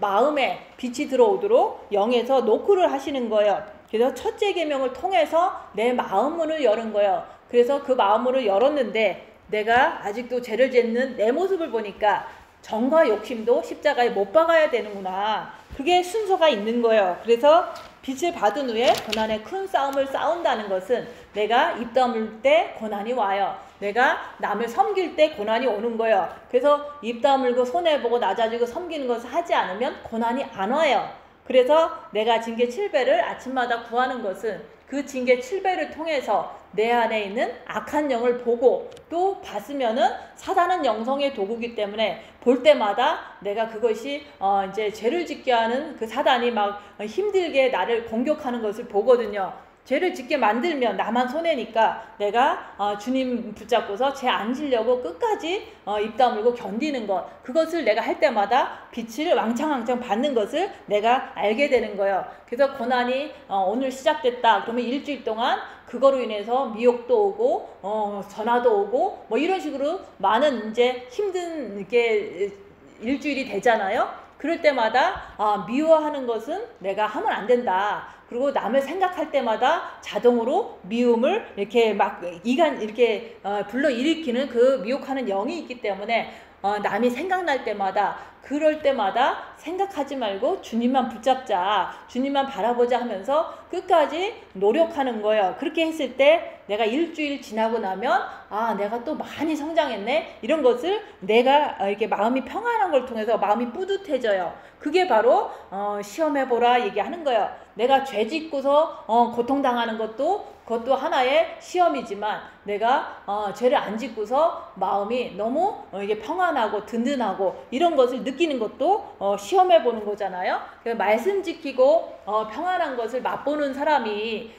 마음에 빛이 들어오도록 영에서 노크를 하시는 거예요. 그래서 첫째 계명을 통해서 내 마음문을 여는 거예요. 그래서 그 마음문을 열었는데 내가 아직도 죄를 짓는 내 모습을 보니까 정과 욕심도 십자가에 못 박아야 되는구나, 그게 순서가 있는 거예요. 그래서 빛을 받은 후에 고난의 큰 싸움을 싸운다는 것은 내가 입 다물 때 고난이 와요. 내가 남을 섬길 때 고난이 오는 거예요. 그래서 입 다물고 손해보고 낮아지고 섬기는 것을 하지 않으면 고난이 안 와요. 그래서 내가 징계 7배를 아침마다 구하는 것은 그 징계 7배를 통해서 내 안에 있는 악한 영을 보고 또 봤으면은, 사단은 영성의 도구이기 때문에 볼 때마다 내가 그것이 이제 죄를 짓게 하는 그 사단이 막 힘들게 나를 공격하는 것을 보거든요. 죄를 짓게 만들면 나만 손해니까 내가 주님 붙잡고서 죄 안 지려고 끝까지 입 다물고 견디는 것, 그것을 내가 할 때마다 빛을 왕창왕창 받는 것을 내가 알게 되는 거예요. 그래서 고난이 오늘 시작됐다 그러면 일주일 동안 그거로 인해서 미혹도 오고 전화도 오고 뭐 이런 식으로 많은 이제 힘든 게 일주일이 되잖아요. 그럴 때마다 미워하는 것은 내가 하면 안 된다. 그리고 남을 생각할 때마다 자동으로 미움을 이렇게 막 이렇게 불러일으키는 그 미혹하는 영이 있기 때문에 남이 생각날 때마다, 그럴 때마다 생각하지 말고 주님만 붙잡자, 주님만 바라보자 하면서 끝까지 노력하는 거예요. 그렇게 했을 때 내가 일주일 지나고 나면 내가 또 많이 성장했네, 이런 것을 내가 이렇게 마음이 평안한 걸 통해서 마음이 뿌듯해져요. 그게 바로 시험해보라 얘기하는 거예요. 내가 죄 짓고서 고통당하는 그것도 하나의 시험이지만, 내가 죄를 안 짓고서 마음이 너무 이게 평안하고 든든하고 이런 것을 느끼는 것도 시험해보는 거잖아요. 말씀 지키고 평안한 것을 맛보는 사람이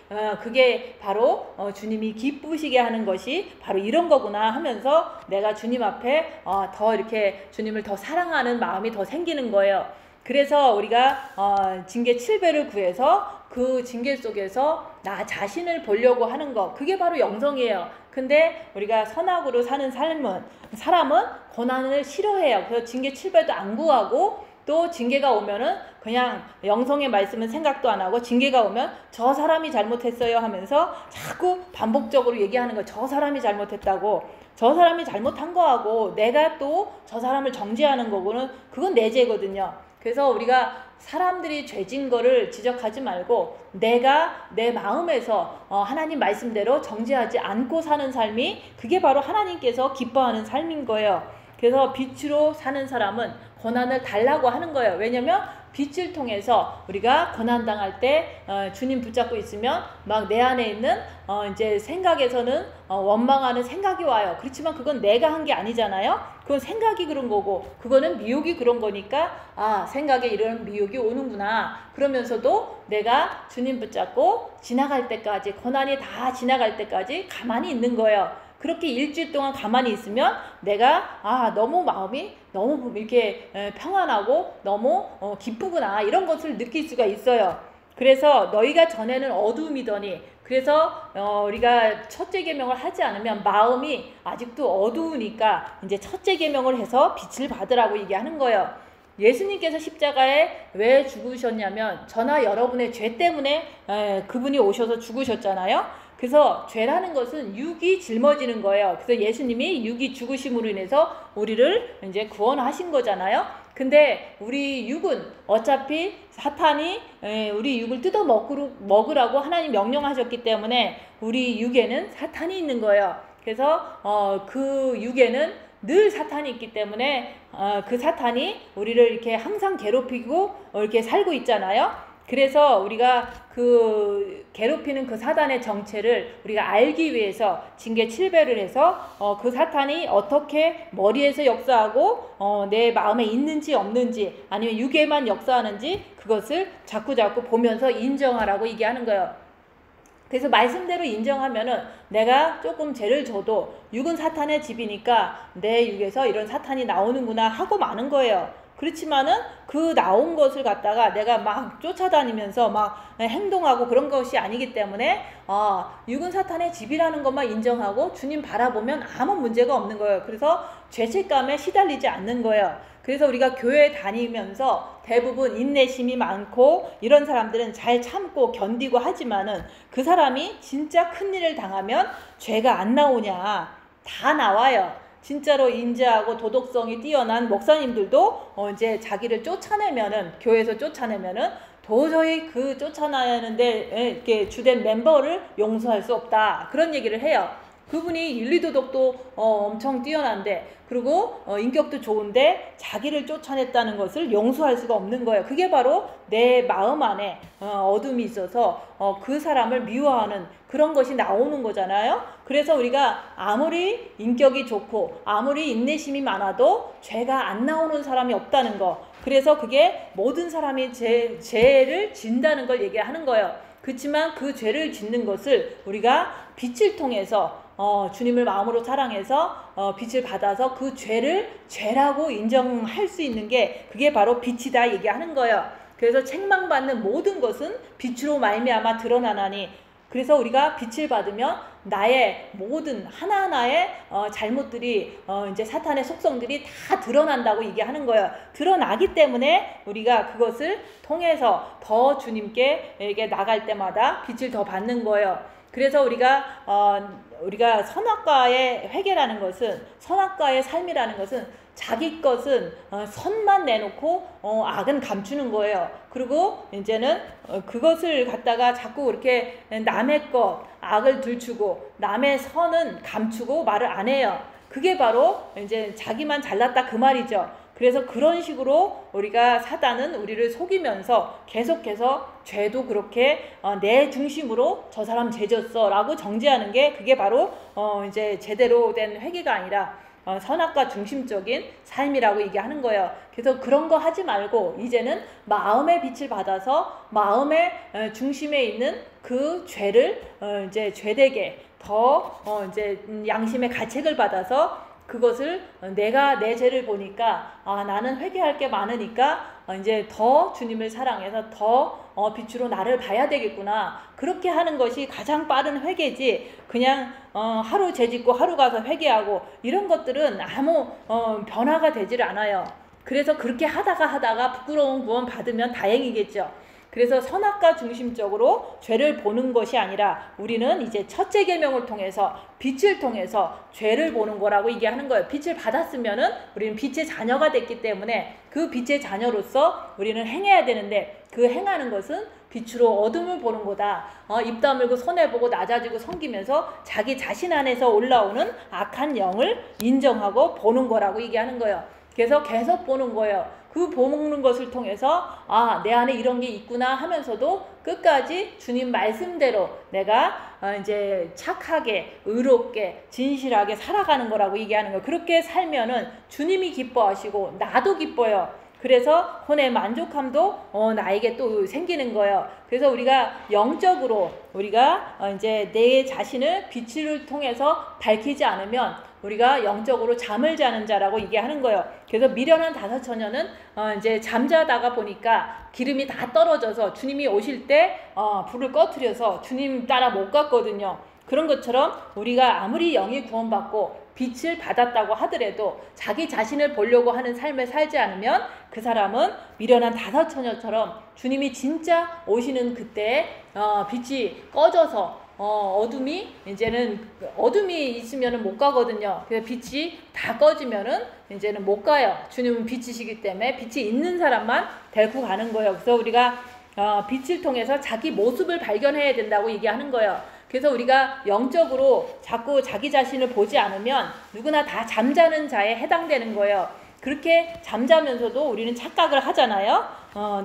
그게 바로 주님이 기쁘시게 하는 것이 바로 이런 거구나 하면서 내가 주님 앞에 더 이렇게 주님을 더 사랑하는 마음이 더 생기는 거예요. 그래서 우리가 징계 7배를 구해서 그 징계 속에서 나 자신을 보려고 하는 것, 그게 바로 영성이에요. 근데 우리가 선악으로 사는 사람은 고난을 싫어해요. 그래서 징계 7배도 안 구하고, 또 징계가 오면은 그냥 영성의 말씀은 생각도 안 하고, 징계가 오면 저 사람이 잘못했어요 하면서 자꾸 반복적으로 얘기하는 거예요. 저 사람이 잘못했다고. 저 사람이 잘못한 거하고 내가 또 저 사람을 정죄하는 거고는 그건 내 죄거든요. 그래서 우리가 사람들이 죄진 거를 지적하지 말고 내가 내 마음에서 하나님 말씀대로 정죄하지 않고 사는 삶이 그게 바로 하나님께서 기뻐하는 삶인 거예요. 그래서 빛으로 사는 사람은 고난을 달라고 하는 거예요. 왜냐면 빛을 통해서 우리가 고난당할 때 주님 붙잡고 있으면 막 내 안에 있는 이제 생각에서는 원망하는 생각이 와요. 그렇지만 그건 내가 한 게 아니잖아요. 그건 생각이 그런 거고 그거는 미혹이 그런 거니까 생각에 이런 미혹이 오는구나. 그러면서도 내가 주님 붙잡고 지나갈 때까지 고난이 다 지나갈 때까지 가만히 있는 거예요. 그렇게 일주일 동안 가만히 있으면 내가 너무 마음이 너무 이렇게 평안하고 너무 기쁘구나 이런 것을 느낄 수가 있어요. 그래서 너희가 전에는 어두움이더니 그래서 우리가 첫째 계명을 하지 않으면 마음이 아직도 어두우니까 이제 첫째 계명을 해서 빛을 받으라고 얘기하는 거예요. 예수님께서 십자가에 왜 죽으셨냐면 저나 여러분의 죄 때문에 그분이 오셔서 죽으셨잖아요. 그래서 죄라는 것은 육이 짊어지는 거예요. 그래서 예수님이 육이 죽으심으로 인해서 우리를 이제 구원하신 거잖아요. 근데 우리 육은 어차피 사탄이 우리 육을 뜯어 먹으라고 하나님 명령하셨기 때문에 우리 육에는 사탄이 있는 거예요. 그래서 그 육에는 늘 사탄이 있기 때문에 그 사탄이 우리를 이렇게 항상 괴롭히고 이렇게 살고 있잖아요. 그래서 우리가 그 괴롭히는 그 사단의 정체를 우리가 알기 위해서 징계 7배를 해서 그 사탄이 어떻게 머리에서 역사하고 내 마음에 있는지 없는지 아니면 육에만 역사하는지 그것을 자꾸 보면서 인정하라고 얘기하는 거예요. 그래서 말씀대로 인정하면은 내가 조금 죄를 져도 육은 사탄의 집이니까 내 육에서 이런 사탄이 나오는구나 하고 마는 거예요. 그렇지만은 그 나온 것을 갖다가 내가 막 쫓아다니면서 막 행동하고 그런 것이 아니기 때문에 육은 사탄의 집이라는 것만 인정하고 주님 바라보면 아무 문제가 없는 거예요. 그래서 죄책감에 시달리지 않는 거예요. 그래서 우리가 교회 다니면서 대부분 인내심이 많고 이런 사람들은 잘 참고 견디고 하지만은 그 사람이 진짜 큰일을 당하면 죄가 안 나오냐? 다 나와요. 진짜로 인자하고 도덕성이 뛰어난 목사님들도 이제 자기를 쫓아내면은 교회에서 쫓아내면은 도저히 그 쫓아내는데 이렇게 주된 멤버를 용서할 수 없다 그런 얘기를 해요. 그분이 윤리도덕도 엄청 뛰어난데 그리고 인격도 좋은데 자기를 쫓아냈다는 것을 용서할 수가 없는 거예요. 그게 바로 내 마음 안에 어둠이 있어서 그 사람을 미워하는 그런 것이 나오는 거잖아요. 그래서 우리가 아무리 인격이 좋고 아무리 인내심이 많아도 죄가 안 나오는 사람이 없다는 거. 그래서 그게 모든 사람이 죄를 진다는 걸 얘기하는 거예요. 그렇지만 그 죄를 짓는 것을 우리가 빛을 통해서 주님을 마음으로 사랑해서 빛을 받아서 그 죄를 죄라고 인정할 수 있는 게 그게 바로 빛이다 얘기하는 거예요. 그래서 책망받는 모든 것은 빛으로 말미암아 드러나나니 그래서 우리가 빛을 받으면 나의 모든 하나하나의 잘못들이 이제 사탄의 속성들이 다 드러난다고 얘기하는 거예요. 드러나기 때문에 우리가 그것을 통해서 더 주님께 나갈 때마다 빛을 더 받는 거예요. 그래서 우리가 선악과의 회개라는 것은 선악과의 삶이라는 것은 자기 것은 선만 내놓고 악은 감추는 거예요. 그리고 이제는 그것을 갖다가 자꾸 이렇게 남의 것 악을 들추고 남의 선은 감추고 말을 안 해요. 그게 바로 이제 자기만 잘났다 그 말이죠. 그래서 그런 식으로 우리가 사단은 우리를 속이면서 계속해서 죄도 그렇게 내 중심으로 저 사람 죄졌어 라고 정죄하는 게 그게 바로 이제 제대로 된 회개가 아니라 선악과 중심적인 삶이라고 얘기하는 거예요. 그래서 그런 거 하지 말고 이제는 마음의 빛을 받아서 마음의 중심에 있는 그 죄를 이제 죄되게 더 이제 양심의 가책을 받아서 그것을 내가 내 죄를 보니까 나는 회개할 게 많으니까 이제 더 주님을 사랑해서 더 빛으로 나를 봐야 되겠구나. 그렇게 하는 것이 가장 빠른 회개지. 그냥 하루 죄짓고 하루 가서 회개하고 이런 것들은 아무 변화가 되질 않아요. 그래서 그렇게 하다가 부끄러운 구원 받으면 다행이겠죠. 그래서 선악과 중심적으로 죄를 보는 것이 아니라 우리는 이제 첫째 계명을 통해서 빛을 통해서 죄를 보는 거라고 얘기하는 거예요. 빛을 받았으면은 우리는 빛의 자녀가 됐기 때문에 그 빛의 자녀로서 우리는 행해야 되는데 그 행하는 것은 빛으로 어둠을 보는 거다. 입 다물고 손해보고 낮아지고 섬기면서 자기 자신 안에서 올라오는 악한 영을 인정하고 보는 거라고 얘기하는 거예요. 그래서 계속 보는 거예요. 그 보는 것을 통해서 내 안에 이런 게 있구나 하면서도 끝까지 주님 말씀대로 내가 이제 착하게 의롭게 진실하게 살아가는 거라고 얘기하는 거예요. 그렇게 살면은 주님이 기뻐하시고 나도 기뻐요. 그래서 혼의 만족함도 나에게 또 생기는 거예요. 그래서 우리가 영적으로 우리가 이제 내 자신을 빛을 통해서 밝히지 않으면 우리가 영적으로 잠을 자는 자라고 얘기하는 거예요. 그래서 미련한 다섯 처녀는 이제 잠자다가 보니까 기름이 다 떨어져서 주님이 오실 때 불을 꺼트려서 주님 따라 못 갔거든요. 그런 것처럼 우리가 아무리 영이 구원받고 빛을 받았다고 하더라도 자기 자신을 보려고 하는 삶을 살지 않으면 그 사람은 미련한 다섯 처녀처럼 주님이 진짜 오시는 그때 빛이 꺼져서 어둠이 이제는 어둠이 있으면은 못 가거든요. 그래서 빛이 다 꺼지면은 이제는 못 가요. 주님은 빛이시기 때문에 빛이 있는 사람만 데리고 가는 거예요. 그래서 우리가 빛을 통해서 자기 모습을 발견해야 된다고 얘기하는 거예요. 그래서 우리가 영적으로 자꾸 자기 자신을 보지 않으면 누구나 다 잠자는 자에 해당되는 거예요. 그렇게 잠자면서도 우리는 착각을 하잖아요.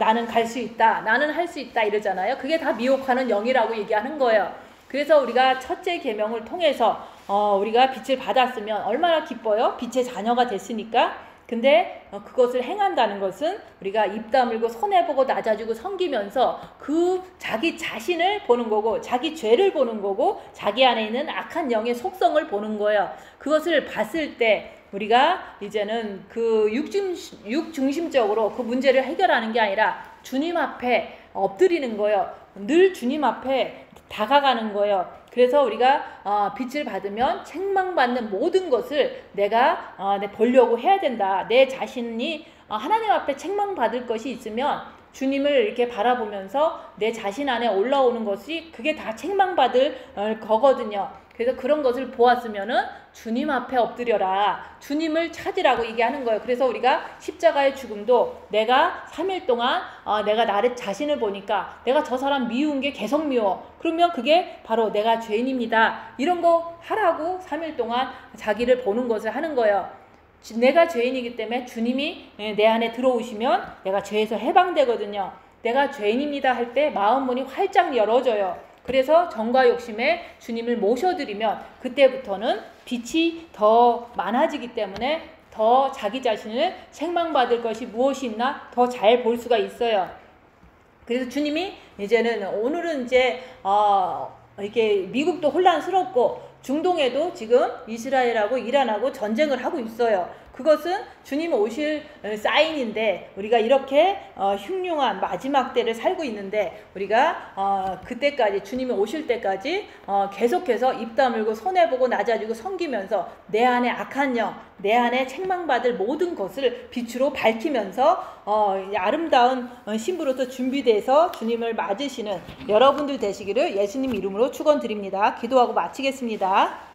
나는 갈 수 있다, 나는 할 수 있다 이러잖아요. 그게 다 미혹하는 영이라고 얘기하는 거예요. 그래서 우리가 첫째 계명을 통해서 우리가 빛을 받았으면 얼마나 기뻐요? 빛의 자녀가 됐으니까. 근데 그것을 행한다는 것은 우리가 입 다물고 손해보고 낮아지고 섬기면서 그 자기 자신을 보는 거고 자기 죄를 보는 거고 자기 안에 있는 악한 영의 속성을 보는 거예요. 그것을 봤을 때 우리가 이제는 그 육중심적으로 그 문제를 해결하는 게 아니라 주님 앞에 엎드리는 거예요. 늘 주님 앞에 다가가는 거예요. 그래서 우리가 빛을 받으면 책망받는 모든 것을 내가 보려고 해야 된다. 내 자신이 하나님 앞에 책망받을 것이 있으면 주님을 이렇게 바라보면서 내 자신 안에 올라오는 것이 그게 다 책망받을 거거든요. 그래서 그런 것을 보았으면은 주님 앞에 엎드려라. 주님을 찾으라고 얘기하는 거예요. 그래서 우리가 십자가의 죽음도 내가 3일 동안 내가 나를 자신을 보니까 내가 저 사람 미운 게 계속 미워. 그러면 그게 바로 내가 죄인입니다. 이런 거 하라고 3일 동안 자기를 보는 것을 하는 거예요. 내가 죄인이기 때문에 주님이 내 안에 들어오시면 내가 죄에서 해방되거든요. 내가 죄인입니다 할 때 마음 문이 활짝 열어져요. 그래서 정과 욕심에 주님을 모셔드리면 그때부터는 빛이 더 많아지기 때문에 더 자기 자신을 책망받을 것이 무엇이 있나 더 잘 볼 수가 있어요. 그래서 주님이 이제는 오늘은 이제 이렇게 미국도 혼란스럽고 중동에도 지금 이스라엘하고 이란하고 전쟁을 하고 있어요. 그것은 주님 오실 사인인데 우리가 이렇게 흉흉한 마지막 때를 살고 있는데 우리가 그때까지 주님이 오실 때까지 계속해서 입 다물고 손해보고 낮아지고 섬기면서 내 안에 악한 영, 내 안에 책망받을 모든 것을 빛으로 밝히면서 아름다운 신부로서 준비돼서 주님을 맞으시는 여러분들 되시기를 예수님 이름으로 축원드립니다. 기도하고 마치겠습니다.